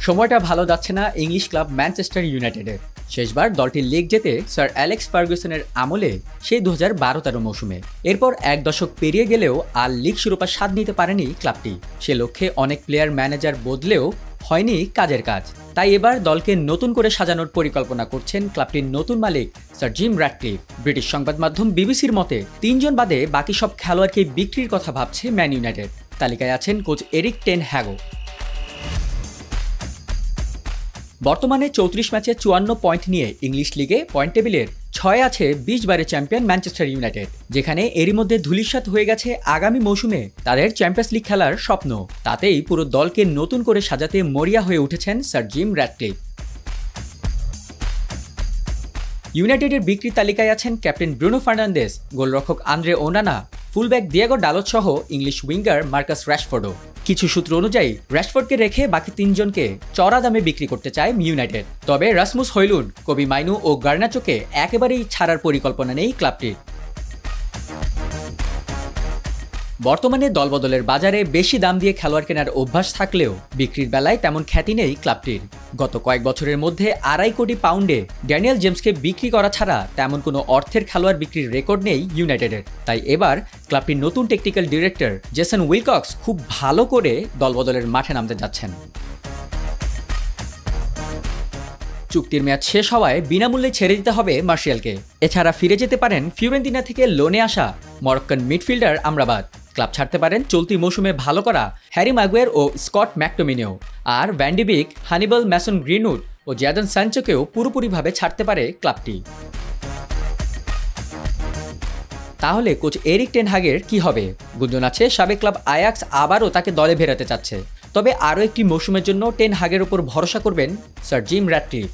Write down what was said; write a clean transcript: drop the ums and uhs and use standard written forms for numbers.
সময়টা ভালো যাচ্ছে না ইংলিশ ক্লাব ম্যানচেস্টার ইউনাইটেডের। শেষবার দলটি লিগ জেতে স্যার অ্যালেক্স ফার্গুসনের আমলে সেই 2012-13 মৌসুমে। এরপর এক দশক পেরিয়ে গেলেও আর লিগ শিরোপা স্বাদ নিতে পারেনি ক্লাবটি। সে লক্ষ্যে অনেক প্লেয়ার ম্যানেজার বদলেও হয়নি কাজের কাজ। তাই এবার দলকে নতুন করে সাজানোর পরিকল্পনা করছেন ক্লাবটির নতুন মালিক স্যার জিম র্যাটক্লিফ। ব্রিটিশ সংবাদ মাধ্যম বিবিসির মতে 3 জন বাদে বাকি সব খেলোয়াড়কে বিক্রির কথা ভাবছে ম্যান ইউনাইটেড। তালিকায় আছেন কোচ এরিক টেন হ্যাগও। বর্তমানে 34 ম্যাচে 54 পয়েন্ট নিয়ে ইংলিশ লিগে পয়েন্ট টেবিলের 6 আছে 20 বারের চ্যাম্পিয়ন ম্যানচেস্টার ইউনাইটেড, যেখানে এরই মধ্যে ধূলিসাৎ হয়ে গেছে আগামী মৌসুমে তাদের চ্যাম্পিয়ন্স লিগ খেলার স্বপ্ন। তাতেই পুরো দলকে নতুন করে সাজাতে মরিয়া হয়ে উঠেছেন স্যার জিম র্যাটক্লিফ। ইউনাইটেডের বিক্রি তালিকায় আছেন ক্যাপ্টেন ব্রুনো ফার্নান্দেস, গোলরক্ষক আন্দ্রে ওনানা, ফুলব্যাক দিয়েগো ডালত সহ ইংলিশ উইঙ্গার মার্কাস র্যাশফোর্ডও। কিছু সূত্র অনুযায়ী র্যাশফোর্ডকে রেখে বাকি 3 জনকে চড়া দামে বিক্রি করতে চায় ইউনাইটেড। তবে রাসমুস হয়লুন্ড, কবি মাইনু ও গার্নাচোকে একেবারেই ছাড়ার পরিকল্পনা নেই ক্লাবটির। বর্তমানে দলবদলের বাজারে বেশি দাম দিয়ে খেলোয়াড় কেনার অভ্যাস থাকলেও বিক্রির বেলায় তেমন খ্যাতি নেই ক্লাবটির। গত কয়েক বছরের মধ্যে 2.5 কোটি পাউন্ডে ড্যানিয়েল জেমসকে বিক্রি করা ছাড়া তেমন কোনো অর্থের খেলোয়াড় বিক্রির রেকর্ড নেই ইউনাইটেডের। তাই এবার ক্লাবটির নতুন টেকনিক্যাল ডিরেক্টর জেসন উইলকক্স খুব ভালো করে দলবদলের মাঠে নামতে যাচ্ছেন। চুক্তির মেয়াদ শেষ হওয়ায় বিনামূল্যে ছেড়ে দিতে হবে মার্শিয়ালকে। এছাড়া ফিরে যেতে পারেন ফিওরেন্তিনা থেকে লোনে আসা মরক্কান মিডফিল্ডার আমরাবাত। ক্লাব ছাড়তে পারেন চলতি মৌসুমে ভালো করা হ্যারি ম্যাগুয়ার ও স্কট ম্যাকটোমিনেও। আর ভ্যান ডি বিক, হানিবাল ম্যাসন গ্রিনউড ও জ্যাডন সানচোকেও পুরোপুরিভাবে ছাড়তে পারে ক্লাবটি। তাহলে কোচ এরিক টেন হাগের কি হবে? গুঞ্জন আছে সাবেক ক্লাব আয়াক্স আবারও তাকে দলে ফেরাতে চাচ্ছে। তবে আরও একটি মৌসুমের জন্য টেন হাগের উপর ভরসা করবেন স্যার জিম র্যাটক্লিফ।